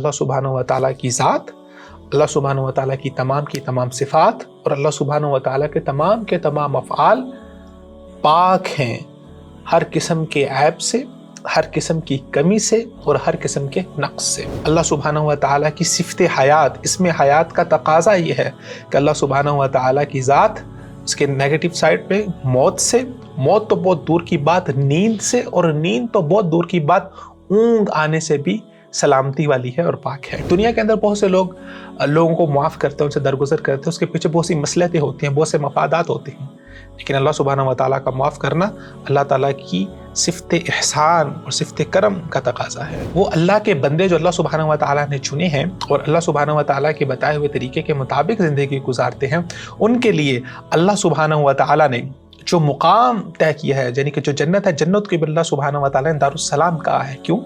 اللہ سبحانہ و تعالیٰ کی ذات، اللہ سبحانہ و تعالیٰ کی تمام صفات اور اللہ سبحانہ و تعالیٰ کے تمام افعال پاک ہیں ہر قسم کے عیب سے، ہر قسم کی کمی سے اور ہر قسم کے نقص سے۔ اللہ سبحانہ و تعالیٰ کی صفت حیات، اس میں حیات کا تقاضا یہ ہے کہ اللہ سبحانہ و تعالیٰ کی ذات، اس کے نیگیٹو سائڈ پہ موت سے، موت تو بہت دور کی بات نیند سے، اور نیند تو بہت دور کی بات اونگ آنے سے بھی سلامتی والی ہے اور پاک ہے۔ دنیا کے اندر بہت سے لوگوں کو معاف کرتے ہیں، ان سے درگزر کرتے ہیں، اس کے پیچھے بہت سی مصلحتیں ہوتی ہیں، بہت سے مفادات ہوتے ہیں، لیکن اللہ سبحانہ و تعالیٰ کا معاف کرنا اللہ تعالیٰ کی صفت احسان اور صفت کرم کا تقاضا ہے۔ وہ اللہ کے بندے جو اللہ سبحانہ و تعالیٰ نے چنے ہیں اور اللہ سبحانہ و تعالیٰ کے بتائے ہوئے طریقے کے مطابق زندگی گزارتے ہیں، ان کے لیے اللہ سبحانہ و تعالیٰ نے جو مقام طے کیا ہے، یعنی کہ جو جنت ہے، جنت کو بھی اللہ سبحانہ و تعالیٰ نے دارالسلام کہا ہے۔ کیوں؟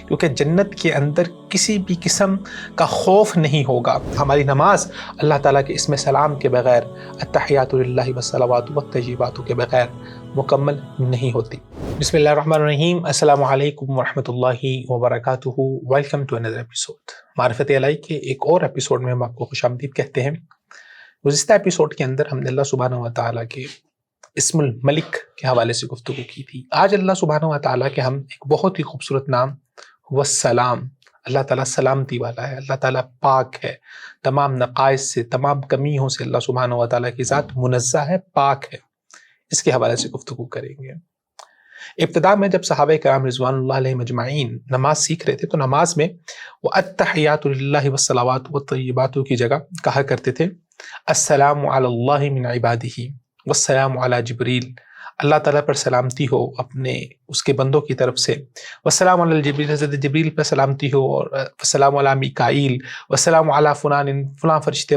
کیونکہ جنت کے اندر کسی بھی قسم کا خوف نہیں ہوگا۔ ہماری نماز اللہ تعالیٰ کے اسم سلام کے بغیر، التحیات للہ والصلوات والطیبات کے بغیر مکمل نہیں ہوتی۔ بسم اللہ الرحمن الرحیم۔ السلام علیکم ورحمۃ اللہ وبرکاتہ۔ ویلکم ٹو اندر ایپیسوڈ۔ معرفت الہی کے ایک اور ایپیسوڈ میں ہم آپ کو خوش آمدید کہتے ہیں۔ گزشتہ ایپیسوڈ کے اندر ہم نے اللہ سبحانہ و تعالیٰ کے اسم الملک کے حوالے سے گفتگو کی تھی۔ آج اللہ سبحانہ و تعالیٰ کے ہم ایک بہت ہی خوبصورت نام والسلام، اللہ تعالیٰ سلامتی والا ہے، اللہ تعالیٰ پاک ہے، تمام نقائص سے، تمام کمیوں سے اللہ سبحانہ و تعالیٰ کی ذات منزہ ہے، پاک ہے، اس کے حوالے سے گفتگو کریں گے۔ ابتدا میں جب صحابہ کرام رضوان اللہ علیہم اجمعین نماز سیکھ رہے تھے تو نماز میں وہ التحیات للہ والصلوات والطیبات کی جگہ کہا کرتے تھے السلام علی اللہ من عبادہ والسلام علی جبریل، اللہ تعالیٰ پر سلامتی ہو اپنے اس کے بندوں کی طرف سے، والسلام علی جبریل، حضرت جبریل پر سلامتی ہو، اور والسلام علی میکائیل، والسلام علی فلاں فرشتے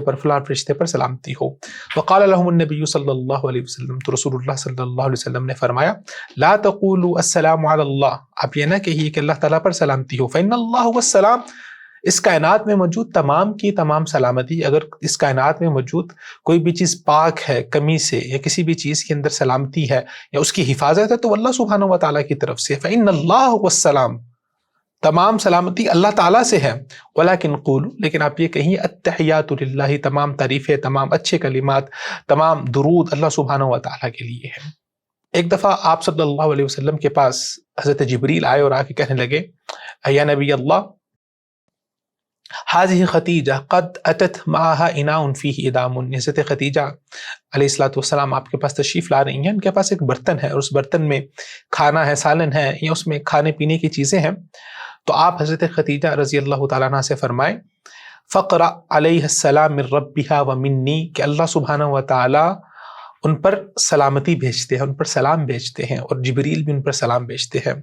پر سلامتی ہو۔ وقال لهم النبی صلی اللہ علیہ وسلم، تو رسول اللہ صلی اللہ علیہ وسلم نے فرمایا لا تقولوا السلام علی اللہ، آپ یہ نہ کہیے کہ اللہ تعالیٰ پر سلامتی ہو، فإن اللہ هو السلام، اس کائنات میں موجود تمام کی تمام سلامتی، اگر اس کائنات میں موجود کوئی بھی چیز پاک ہے کمی سے، یا کسی بھی چیز کے اندر سلامتی ہے یا اس کی حفاظت ہے، تو اللہ سبحانہ و تعالیٰ کی طرف سے، فإن اللہ هو السلام، تمام سلامتی اللہ تعالیٰ سے ہے۔ ولیکن قولوا، لیکن آپ یہ کہیں التحیات للہ، تمام تعریفیں، تمام اچھے کلمات، تمام درود اللہ سبحانہ و تعالیٰ کے لیے ہے۔ ایک دفعہ آپ صلی اللہ علیہ وسلم کے پاس حضرت جبریل آئے اور آ کے کہنے لگے یا نبی اللہ، حاضی خدیجہ قد اتت معها اناء فیہ ادام، حضرت خدیجہ علیہ السلام آپ کے پاس تشریف لا رہی ہیں، ان کے پاس ایک برتن ہے اور اس برتن میں کھانا ہے، سالن ہے، یا اس میں کھانے پینے کی چیزیں ہیں، تو آپ حضرت خدیجہ رضی اللہ تعالیٰ عنہ سے فرمائیں فقرأ علیہ السلام من ربها ومنی، کہ اللہ سبحانہ و تعالیٰ ان پر سلامتی بھیجتے ہیں، ان پر سلام بھیجتے ہیں، اور جبریل بھی ان پر سلام بھیجتے ہیں۔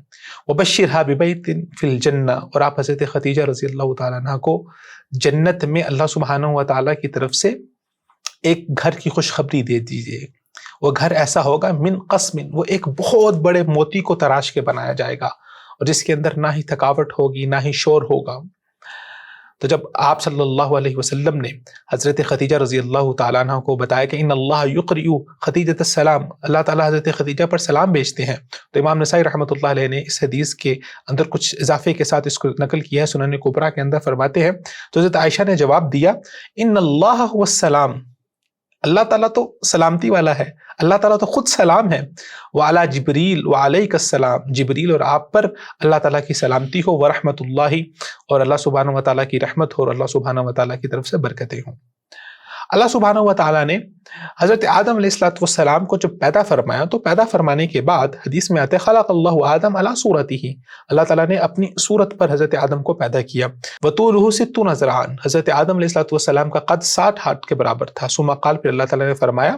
وبشرها ببیت فی الجنہ، اور آپ حضرت خدیجہ رضی اللہ تعالیٰ عنہ کو جنت میں اللہ سبحانہ و تعالیٰ کی طرف سے ایک گھر کی خوشخبری دے دیجیے۔ وہ گھر ایسا ہوگا من قسم، وہ ایک بہت بڑے موتی کو تراش کے بنایا جائے گا، اور جس کے اندر نہ ہی تھکاوٹ ہوگی نہ ہی شور ہوگا۔ تو جب آپ صلی اللہ علیہ وسلم نے حضرت خدیجہ رضی اللہ تعالیٰ عنہ کو بتایا کہ ان اللہ یقرئ خدیجہ السلام، اللہ تعالیٰ حضرت خدیجہ پر سلام بھیجتے ہیں، تو امام نسائی رحمۃ اللہ علیہ نے اس حدیث کے اندر کچھ اضافے کے ساتھ اس کو نقل کیا ہے، سنن کبریٰ کے اندر فرماتے ہیں، تو حضرت عائشہ نے جواب دیا ان اللہ هو السلام، اللہ تعالیٰ تو سلامتی والا ہے، اللہ تعالیٰ تو خود سلام ہے، وعلی جبریل وعلیک السلام، جبریل اور آپ پر اللہ تعالیٰ کی سلامتی ہو، ورحمت اللہ، اور اللہ سبحانہ و تعالیٰ کی رحمت ہو، اور اللہ سبحانہ و تعالیٰ کی طرف سے برکتیں ہوں۔ اللہ سبحانہ و تعالیٰ نے حضرت آدم علیہ السلام کو جب پیدا فرمایا، تو پیدا فرمانے کے بعد حدیث میں آتے خلق اللہ آدم علی صورتہ، اللہ تعالیٰ نے اپنی صورت پر حضرت آدم کو پیدا کیا۔ وطولہ 60 ذراعا، حضرت آدم علیہ السلام کا قد 60 ہاتھ کے برابر تھا۔ ثم قال، پھر اللہ تعالیٰ نے فرمایا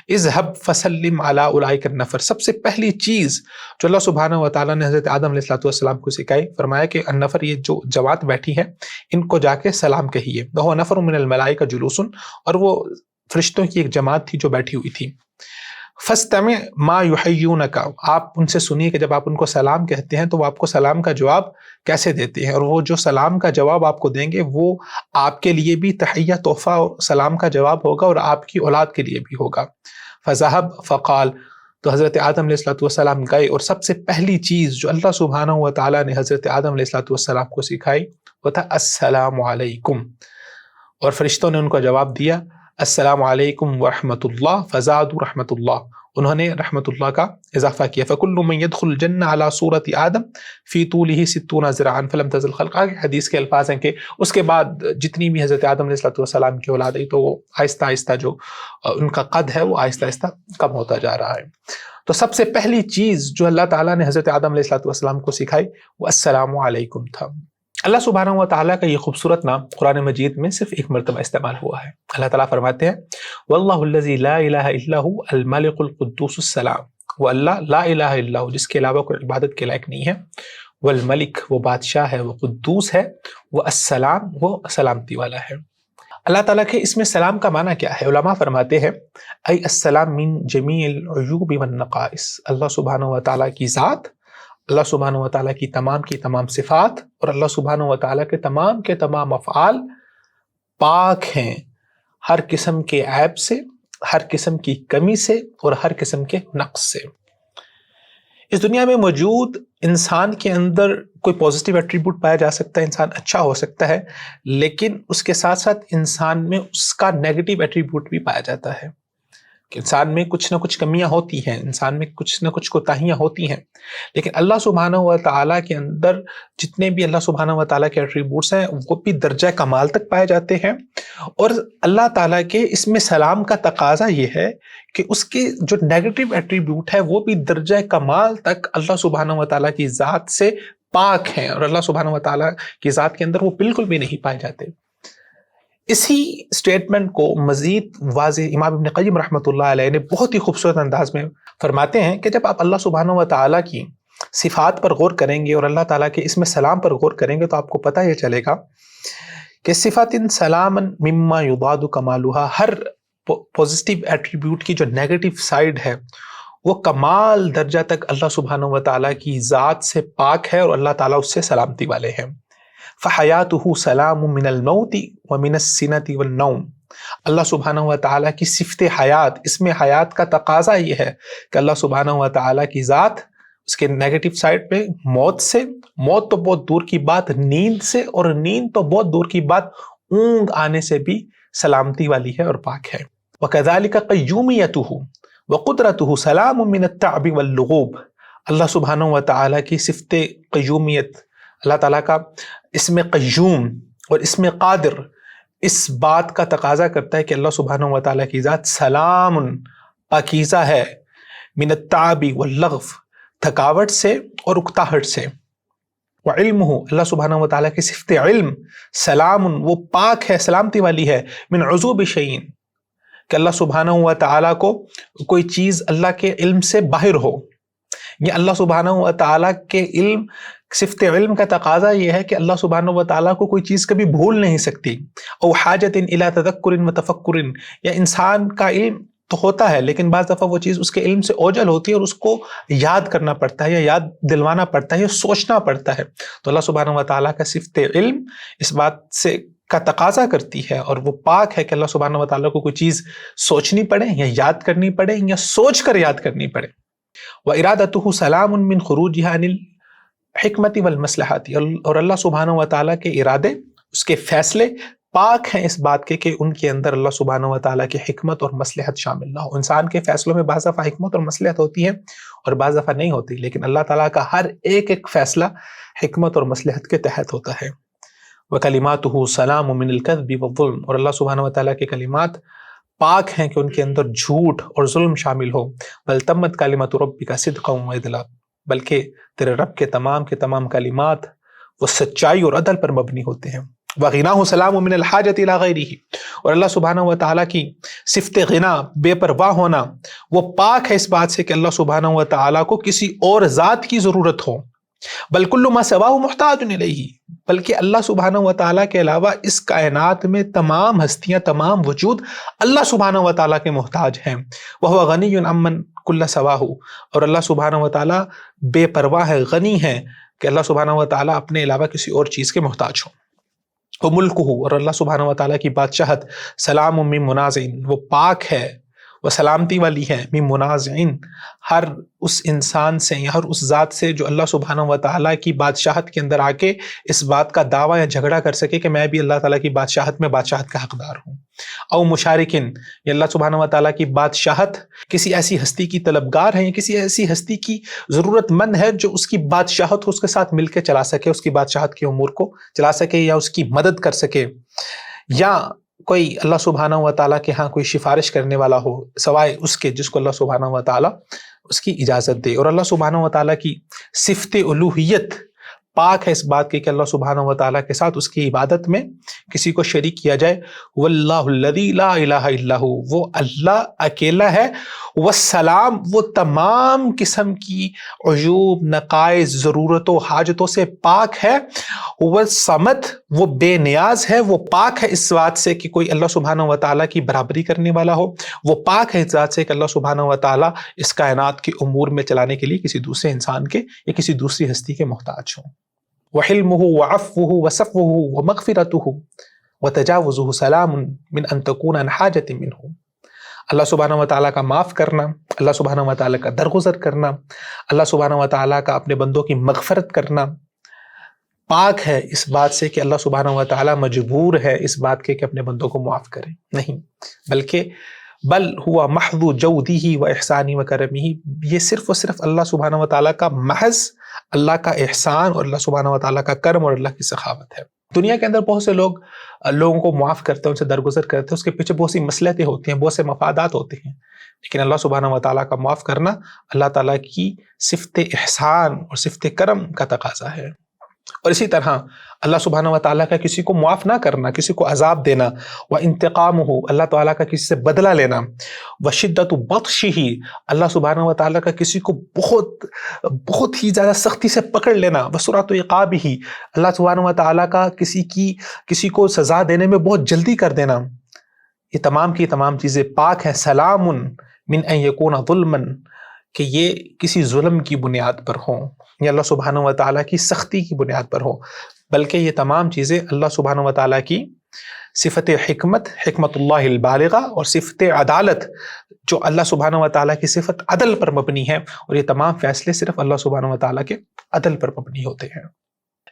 اذهب فسلم علی اولئک النفر، سب سے پہلی چیز جو اللہ سبحانہ و تعالیٰ نے حضرت آدم علیہ السلام کو سکھائی، فرمایا کہ النفر، یہ جو جماعت بیٹھی ہے ان کو جا کے سلام کہیے، وہو نفر من الملائکہ جلوس، اور وہ فرشتوں کی ایک جماعت تھی جو بیٹھی ہوئی تھی۔ فاستمع ما یحیونک، آپ ان سے سنیے کہ جب آپ ان کو سلام کہتے ہیں تو وہ آپ کو سلام کا جواب کیسے دیتے ہیں، اور وہ جو سلام کا جواب آپ کو دیں گے وہ آپ کے لیے بھی تحیہ تحفہ سلام کا جواب ہوگا، اور آپ کی اولاد کے لیے بھی ہوگا۔ فذهب فقال، تو حضرت آدم علیہ الصلوۃ والسلام گئے اور سب سے پہلی چیز جو اللہ سبحانہ و تعالیٰ نے حضرت آدم علیہ الصلوۃ والسلام کو سکھائی وہ تھا السلام علیکم، اور فرشتوں نے ان کو جواب دیا السلام علیکم ورحمۃ اللہ فزادوا رحمۃ اللہ، انہوں نے رحمۃ اللہ کا اضافہ کیا۔ فَكُلُّ مَن يَدْخُلُ الْجَنَّةَ عَلَى صُورَةِ آدم فِي طُولِهِ 60 ذراعًا فَلَمْ تَزَلْ خَلْقًا، حدیث کے الفاظ ہیں کہ اس کے بعد جتنی بھی حضرت آدم علیہ السلام کی اولاد آئی تو وہ آہستہ آہستہ جو ان کا قد ہے وہ آہستہ آہستہ کم ہوتا جا رہا ہے۔ تو سب سے پہلی چیز جو اللہ تعالیٰ نے حضرت آدم علیہ السلام کو سکھائی وہ السلام علیکم تھا۔ اللہ سبحانہ و تعالیٰ کا یہ خوبصورت نام قرآن مجید میں صرف ایک مرتبہ استعمال ہوا ہے۔ اللہ تعالیٰ فرماتے ہیں وَاللَّهُ الَّذِي لَا إِلَهَ إِلَّا هُوَ الْمَلِكُ الْقُدُّوسُ السَّلَامُ، وہ اللہ لا الہ الا ہو، جس کے علاوہ کوئی عبادت کے لائق نہیں ہے، والملک وہ بادشاہ ہے، وہ قدوس ہے، وہ السلام وہ سلامتی والا ہے۔ اللہ تعالیٰ کے اس میں سلام کا معنی کیا ہے؟ علماء فرماتے ہیں ای السلام من جمیع العیوب والنقائص، اللہ سبحانہ و تعالیٰ کی ذات، اللہ سبحانہ و تعالیٰ کی تمام صفات اور اللہ سبحانہ و تعالیٰ کے تمام افعال پاک ہیں ہر قسم کے عیب سے، ہر قسم کی کمی سے اور ہر قسم کے نقص سے۔ اس دنیا میں موجود انسان کے اندر کوئی پازیٹیو ایٹریبیوٹ پایا جا سکتا ہے، انسان اچھا ہو سکتا ہے، لیکن اس کے ساتھ ساتھ انسان میں اس کا نیگیٹو ایٹریبیوٹ بھی پایا جاتا ہے کہ انسان میں کچھ نہ کچھ کمیاں ہوتی ہیں، انسان میں کچھ نہ کچھ کوتاہیاں ہوتی ہیں، لیکن اللہ سبحانہ و تعالیٰ کے اندر جتنے بھی اللہ سبحانہ و تعالیٰ کے ایٹریبیوٹس ہیں وہ بھی درجہ کمال تک پائے جاتے ہیں، اور اللہ تعالیٰ کے اس میں سلام کا تقاضا یہ ہے کہ اس کے جو نیگیٹو ایٹریبیوٹ ہے وہ بھی درجہ کمال تک اللہ سبحانہ و تعالیٰ کی ذات سے پاک ہیں، اور اللہ سبحانہ و تعالیٰ کی ذات کے اندر وہ بالکل بھی نہیں پائے جاتے۔ اسی سٹیٹمنٹ کو مزید واضح امام ابن قیم رحمۃ اللہ علیہ نے بہت ہی خوبصورت انداز میں فرماتے ہیں کہ جب آپ اللہ سبحانہ و تعالیٰ کی صفات پر غور کریں گے اور اللہ تعالیٰ کے اسم سلام پر غور کریں گے تو آپ کو پتہ یہ چلے گا کہ صفات سلاما مما یضاد کمالها، ہر پازیٹیو ایٹریبیوٹ کی جو نیگیٹو سائیڈ ہے وہ کمال درجہ تک اللہ سبحانہ و تعالیٰ کی ذات سے پاک ہے اور اللہ تعالیٰ اس سے سلامتی والے ہیں۔ فحیاتہ سلام من الموت ومن السنۃ والنوم، اللہ سبحانہ و تعالیٰ کی صفت حیات، اس میں حیات کا تقاضا یہ ہے کہ اللہ سبحانہ و تعالیٰ کی ذات اس کے نیگیٹو سائڈ پہ موت سے، موت تو بہت دور کی بات نیند سے، اور نیند تو بہت دور کی بات اونگ آنے سے بھی سلامتی والی ہے اور پاک ہے۔ وَكَذَلِكَ قَيُّومِيَتُهُ وَقُدْرَتُهُ سَلَامٌ مِّنَ التَّعْبِ وَاللُّغُوبِ، اللہ سبحانہ و تعالیٰ کی صفت قیومیت، اللہ تعالیٰ کا اسم قیوم اور اسم قادر اس بات کا تقاضا کرتا ہے کہ اللہ سبحانہ و تعالیٰ کی ذات سلام پاکیزہ ہے، من التعب واللغو، تھکاوٹ سے اور اکتاہٹ سے، وعلمہ، اللہ سبحانہ و تعالیٰ کی صفت علم، سلام وہ پاک ہے، سلامتی والی ہے، من عذوب شیئن، کہ اللہ سبحانہ و تعالیٰ کو کوئی چیز اللہ کے علم سے باہر ہو، یا اللہ سبحانہ و تعالیٰ کے علم، صفت علم کا تقاضا یہ ہے کہ اللہ سبحانہ و تعالیٰ کو کوئی چیز کبھی بھول نہیں سکتی، او حاجت الی تذکر و تفکر، یا انسان کا علم تو ہوتا ہے لیکن بعض دفعہ وہ چیز اس کے علم سے اوجل ہوتی ہے اور اس کو یاد کرنا پڑتا ہے یا یاد دلوانا پڑتا ہے یا سوچنا پڑتا ہے، تو اللہ سبحانہ و تعالیٰ کا صفت علم اس بات سے کا تقاضا کرتی ہے اور وہ پاک ہے کہ اللہ سبحانہ و تعالیٰ کو کوئی چیز سوچنی پڑے یا یاد کرنی پڑے یا سوچ کر یاد کرنی پڑے۔ وَإِرَادَتُهُ سَلَامٌ مِّن خُرُوجِهَا عَنِ الْحِكْمَةِ وَالْمَصْلَحَةِ، اور اللہ سبحانہ و تعالیٰ کے ارادے، اس کے فیصلے پاک ہیں اس بات کے کہ ان کے اندر اللہ سبحانہ و تعالیٰ کی حکمت اور مصلحت شامل نہ ہو۔ انسان کے فیصلوں میں بعض دفعہ حکمت اور مصلحت ہوتی ہے اور بعض دفعہ نہیں ہوتی، لیکن اللہ تعالیٰ کا ہر ایک فیصلہ حکمت اور مصلحت کے تحت ہوتا ہے۔ وَكَلِمَاتُهُ سَلَامٌ مِّنَ الْكَذْبِ وَالظُّلْمِ، اور اللہ سبحانہ و تعالیٰ کے کلمات پاک ہیں کہ ان کے اندر جھوٹ اور ظلم شامل ہو۔ بل تمت کلمۃ ربک صدقا وعدلا، بلکہ تیرے رب کے تمام کلمات وہ سچائی اور عدل پر مبنی ہوتے ہیں۔ وغناہ سلام من الحاجت الی غیرہ، اور اللہ سبحانہ و تعالیٰ کی صفت غنا، بے پرواہ ہونا، وہ پاک ہے اس بات سے کہ اللہ سبحانہ و تعالیٰ کو کسی اور ذات کی ضرورت ہو۔ بل کل ما سواہ محتاج الیہ، بلکہ اللہ سبحانہ و تعالیٰ کے علاوہ اس کائنات میں تمام ہستیاں، تمام وجود اللہ سبحانہ و تعالیٰ کے محتاج ہیں۔ وہو غنی عمن کل سواہ، اور اللہ سبحانہ و تعالیٰ بے پرواہ ہے، غنی ہے کہ اللہ سبحانہ و تعالیٰ اپنے علاوہ کسی اور چیز کے محتاج ہوں۔ وہ ملکہ، اور اللہ سبحانہ و تعالیٰ کی بادشاہت سلام من منازع، وہ پاک ہے وہ سلامتی والی ہے من منازعین، ہر اس انسان سے یا ہر اس ذات سے جو اللہ سبحانہ و تعالیٰ کی بادشاہت کے اندر آ کے اس بات کا دعویٰ یا جھگڑا کر سکے کہ میں بھی اللہ تعالیٰ کی بادشاہت میں بادشاہت کا حقدار ہوں۔ او مشارکن، یا اللہ سبحانہ و تعالیٰ کی بادشاہت کسی ایسی ہستی کی طلبگار ہے یا کسی ایسی ہستی کی ضرورت مند ہے جو اس کی بادشاہت کو اس کے ساتھ مل کے چلا سکے، اس کی بادشاہت کے امور کو چلا سکے یا اس کی مدد کر سکے، یا کوئی اللہ سبحانہ و تعالیٰ کے ہاں کوئی سفارش کرنے والا ہو سوائے اس کے جس کو اللہ سبحانہ و تعالیٰ اس کی اجازت دے۔ اور اللہ سبحانہ و تعالیٰ کی صفت الوہیت پاک ہے اس بات کی کہ اللہ سبحانہ و تعالیٰ کے ساتھ اس کی عبادت میں کسی کو شریک کیا جائے۔ واللہ الذی لا الہ الا ہو، وہ اللہ اکیلا ہے، والسلام، وہ تمام قسم کی عیوب، نقائص، ضرورتوں، حاجتوں سے پاک ہے، والصمد، وہ بے نیاز ہے، وہ پاک ہے اس بات سے کہ کوئی اللہ سبحانہ و تعالیٰ کی برابری کرنے والا ہو، وہ پاک ہے اس ذات سے کہ اللہ سبحانہ و تعالیٰ اس کائنات کے امور میں چلانے کے لیے کسی دوسرے انسان کے یا کسی دوسری ہستی کے محتاج ہوں۔ وحلمه وعفوه وصفوه ومغفرته وتجاوزه سلام من ان تكون عن حاجة منه، اللہ سبحانہ و تعالیٰ کا معاف کرنا، اللہ سبحانہ و تعالیٰ کا درگزر کرنا، اللہ سبحانہ و تعالیٰ کا اپنے بندوں کی مغفرت کرنا پاک ہے اس بات سے کہ اللہ سبحانہ و تعالیٰ مجبور ہے اس بات کے کہ اپنے بندوں کو معاف کرے، نہیں، بلکہ بل ہوا محض جودہ و احسانی و کرمہ، یہ صرف و صرف اللہ سبحانہ و تعالیٰ کا محض اللہ کا احسان اور اللہ سبحانہ و تعالیٰ کا کرم اور اللہ کی سخاوت ہے۔ دنیا کے اندر بہت سے لوگوں کو معاف کرتے ہیں، ان سے درگزر کرتے ہیں، اس کے پیچھے بہت سی مصلحتیں ہوتی ہیں، بہت سے مفادات ہوتے ہیں، لیکن اللہ سبحانہ و تعالیٰ کا معاف کرنا اللہ تعالیٰ کی صفت احسان اور صفت کرم کا تقاضا ہے۔ اور اسی طرح اللہ سبحانہ و تعالیٰ کا کسی کو معاف نہ کرنا، کسی کو عذاب دینا، وانتقامہ، اللہ تعالیٰ کا کسی سے بدلہ لینا، وشدت بطشہ، اللہ سبحانہ و تعالیٰ کا کسی کو بہت ہی زیادہ سختی سے پکڑ لینا، وسرعت عقابہ، اللہ سبحانہ و تعالیٰ کا کسی کو سزا دینے میں بہت جلدی کر دینا، یہ تمام کی تمام چیزیں پاک ہیں۔ سلام من ان یکون ظلما، کہ یہ کسی ظلم کی بنیاد پر ہوں یا اللہ سبحانہ و تعالیٰ کی سختی کی بنیاد پر ہوں، بلکہ یہ تمام چیزیں اللہ سبحانہ و تعالیٰ کی صفت حکمت، حکمت اللہ البالغہ، اور صفت عدالت جو اللہ سبحانہ و تعالیٰ کی صفت عدل پر مبنی ہے، اور یہ تمام فیصلے صرف اللہ سبحانہ و تعالیٰ کے عدل پر مبنی ہوتے ہیں۔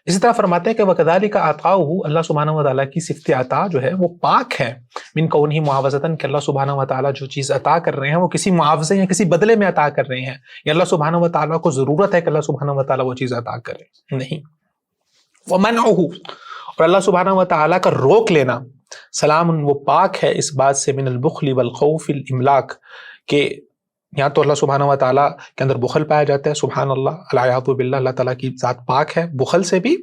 اسی طرح فرماتے ہیں کہ وَكَذَلِكَ عَطَاؤُهُ، اللہ سبحانہ و تعالیٰ کی صفت عطا جو ہے وہ پاک ہے، من کونہ معاوضۃً، کہ اللہ سبحانہ و تعالیٰ جو چیز عطا کر رہے ہیں وہ کسی معاوضے یا کسی بدلے میں عطا کر رہے ہیں، یا اللہ سبحانہ و تعالیٰ کو ضرورت ہے کہ اللہ سبحانہ و تعالیٰ وہ چیز عطا کرے، نہیں۔ وَمَنْعُهُ، اور اللہ سبحانہ و تعالیٰ کا روک لینا، سلام، وہ پاک ہے اس بات سے، من البخل والخوف الاملاک، کہ یہاں تو اللہ سبحانہ و تعالیٰ کے اندر بخل پایا جاتا ہے، سبحان اللہ، العیاذ باللہ، اللہ تعالیٰ کی ذات پاک ہے بخل سے بھی،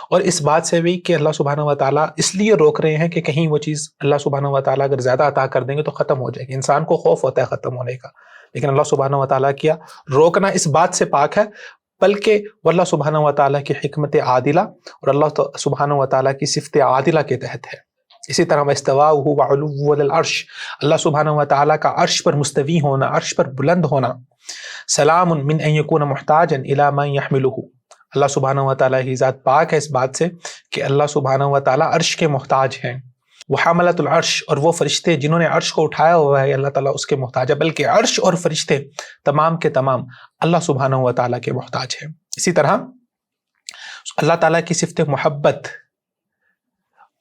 اور اس بات سے بھی کہ اللہ سبحانہ و تعالیٰ اس لیے روک رہے ہیں کہ کہیں وہ چیز اللہ سبحانہ و تعالیٰ اگر زیادہ عطا کر دیں گے تو ختم ہو جائے گی، انسان کو خوف ہوتا ہے ختم ہونے کا، لیکن اللہ سبحانہ و تعالیٰ کیا روکنا اس بات سے پاک ہے، بلکہ وہ اللہ سبحانہ و تعالیٰ کی حکمت عادلہ اور اللہ سبحانہ و تعالیٰ کی صفت عادلہ کے تحت ہے۔ اسی طرح وَاسْتَوَاءُهُ وَعُلُوُّهُ عَلَى الْعَرْشِ، اللہ سبحانہ و تعالیٰ کا عرش پر مستوی ہونا، عرش پر بلند ہونا، سلام من ان یکون محتاجا الی من یحملہ، اللہ سبحانہ و تعالیٰ کی ذات پاک ہے اس بات سے کہ اللہ سبحانہ و تعالیٰ عرش کے محتاج ہیں، وحملۃ العرش، اور وہ فرشتے جنہوں نے عرش کو اٹھایا ہوا ہے اللہ تعالیٰ اس کے محتاج ہے، بلکہ عرش اور فرشتے تمام کے تمام اللہ سبحانہ و تعالیٰ کے محتاج ہیں۔ اسی طرح اللہ تعالیٰ کی صفت محبت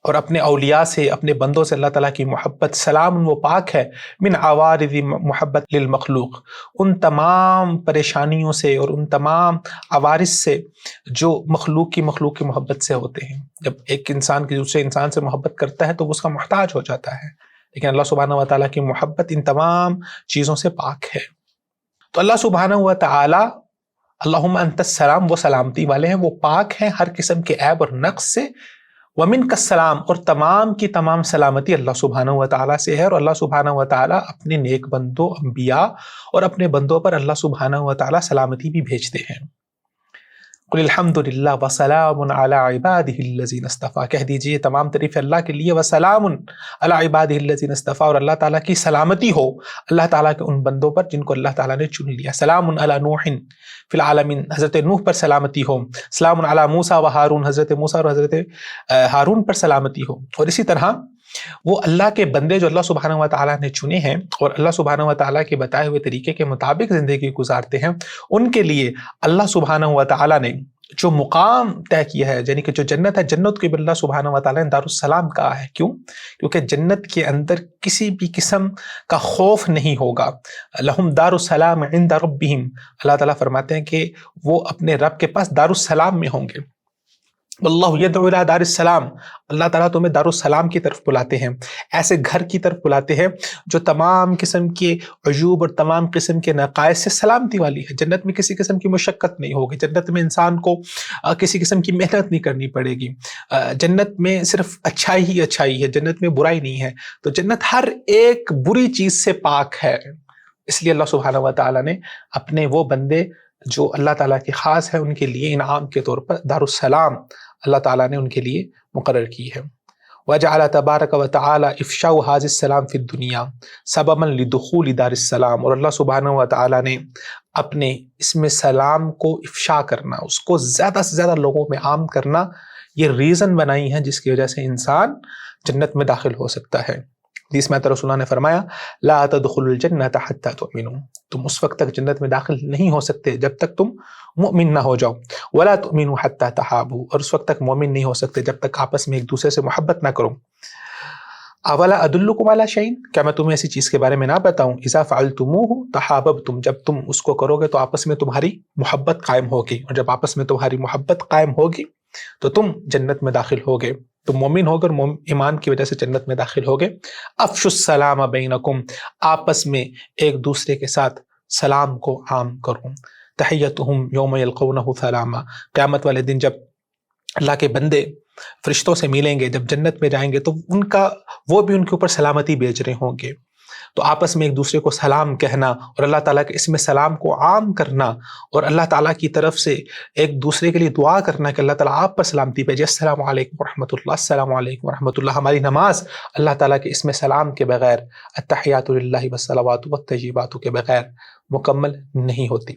اور اپنے اولیاء سے، اپنے بندوں سے اللہ تعالیٰ کی محبت، سلام، وہ پاک ہے، من عوارض محبت للمخلوق، ان تمام پریشانیوں سے اور ان تمام عوارض سے جو مخلوق کی محبت سے ہوتے ہیں۔ جب ایک انسان کی دوسرے انسان سے محبت کرتا ہے تو وہ اس کا محتاج ہو جاتا ہے، لیکن اللہ سبحانہ و تعالیٰ کی محبت ان تمام چیزوں سے پاک ہے۔ تو اللہ سبحانہ و تعالیٰ، اللہم انت السلام، وہ سلامتی والے ہیں، وہ پاک ہیں ہر قسم کے عیب اور نقص سے، ومن کا السلام، اور تمام کی تمام سلامتی اللہ سبحانہ و تعالیٰ سے ہے، اور اللہ سبحانہ و تعالیٰ اپنے نیک بندوں، انبیاء اور اپنے بندوں پر اللہ سبحانہ و تعالیٰ سلامتی بھی بھیجتے ہیں۔ قل الحمد للہ وسلام علی عبادہ الذین اصطفیٰ، کہہ دیجئے تمام تعریف اللہ کے لیے، وسلام علی عبادہ الذین اصطفیٰ، اور اللہ تعالیٰ کی سلامتی ہو اللہ تعالیٰ کے ان بندوں پر جن کو اللہ تعالیٰ نے چن لیا۔ سلام علی نوح فی العالمین، حضرت نوح پر سلامتی ہو۔ سلام علی موسیٰ و ہارون، حضرت موسیٰ اور حضرت ہارون پر سلامتی ہو۔ اور اسی طرح وہ اللہ کے بندے جو اللہ سبحانہ و تعالیٰ نے چنے ہیں اور اللہ سبحانہ و تعالیٰ کے بتائے ہوئے طریقے کے مطابق زندگی گزارتے ہیں، ان کے لیے اللہ سبحانہ و تعالیٰ نے جو مقام طے کیا ہے، یعنی کہ جو جنت ہے، جنت کو بھی اللہ سبحانہ و تعالیٰ نے دارالسلام کہا ہے۔ کیوں؟ کیونکہ جنت کے اندر کسی بھی قسم کا خوف نہیں ہوگا۔ لہم دار السلام عند ربہم، اللہ تعالیٰ فرماتے ہیں کہ وہ اپنے رب کے پاس دارالسلام میں ہوں گے۔ واللہ یدعو الی دار السلام، اللہ تعالیٰ تمہیں دارالسلام کی طرف بلاتے ہیں، ایسے گھر کی طرف بلاتے ہیں جو تمام قسم کے عیوب اور تمام قسم کے نقائص سے سلامتی والی ہے۔ جنت میں کسی قسم کی مشقت نہیں ہوگی، جنت میں انسان کو کسی قسم کی محنت نہیں کرنی پڑے گی، جنت میں صرف اچھائی ہی اچھائی ہے، جنت میں برائی نہیں ہے، تو جنت ہر ایک بری چیز سے پاک ہے۔ اس لیے اللہ سبحانہ و تعالیٰ نے اپنے وہ بندے جو اللہ تعالیٰ کے خاص ہیں ان کے لیے انعام کے طور پر دارالسلام اللہ تعالیٰ نے ان کے لیے مقرر کی ہے۔ وَجَعَلَ تَبَارَكَ وَتَعَالَى إِفْشَاءَ هَذِا السَّلَامِ فِي الدُّنْيَا سَبَبًا لِدُخُولِ دَارِ السَّلَام، اور اللہ سبحانہ و تعالیٰ نے اپنے اسم سلام کو افشا کرنا، اس کو زیادہ سے زیادہ لوگوں میں عام کرنا، یہ ریزن بنائی ہے جس کی وجہ سے انسان جنت میں داخل ہو سکتا ہے۔ حدیث میں رسول اللہ نے فرمایا لا تدخلوا الجنت حتى تؤمنوا، تم اس وقت تک جنت میں داخل نہیں ہو سکتے جب تک تم مؤمن نہ ہو جاؤ، ولا تؤمنوا حتى تحابوا، اور اس وقت تک مومن نہیں ہو سکتے جب تک آپس میں ایک دوسرے سے محبت نہ کرو۔ اولا ادلکم علی شیء، کیا میں تمہیں ایسی چیز کے بارے میں نہ بتاؤں، اذا فعلتموه تحاببتم، جب تم اس کو کرو گے تو آپس میں تمہاری محبت قائم ہوگی، اور جب آپس میں تمہاری محبت قائم ہوگی تو تم جنت میں داخل ہوگے، تم مومن ہو کر ایمان کی وجہ سے جنت میں داخل ہوگے۔ افشوا السلام بینکم، آپس میں ایک دوسرے کے ساتھ سلام کو عام کرو۔ تحیتہم یوم یلقونہ سلاما، قیامت والے دن جب اللہ کے بندے فرشتوں سے ملیں گے، جب جنت میں جائیں گے تو وہ بھی ان کے اوپر سلامتی بھیج رہے ہوں گے، تو آپس میں ایک دوسرے کو سلام کہنا اور اللہ تعالیٰ کے اسم سلام کو عام کرنا، اور اللہ تعالیٰ کی طرف سے ایک دوسرے کے لیے دعا کرنا کہ اللہ تعالیٰ آپ پر سلامتی بھیجے، السلام علیکم ورحمۃ اللہ، السلام علیکم ورحمۃ اللہ۔ ہماری نماز اللہ تعالیٰ کے اسم سلام کے بغیر، التحیات للہ والصلوات والطیبات کے بغیر مکمل نہیں ہوتی۔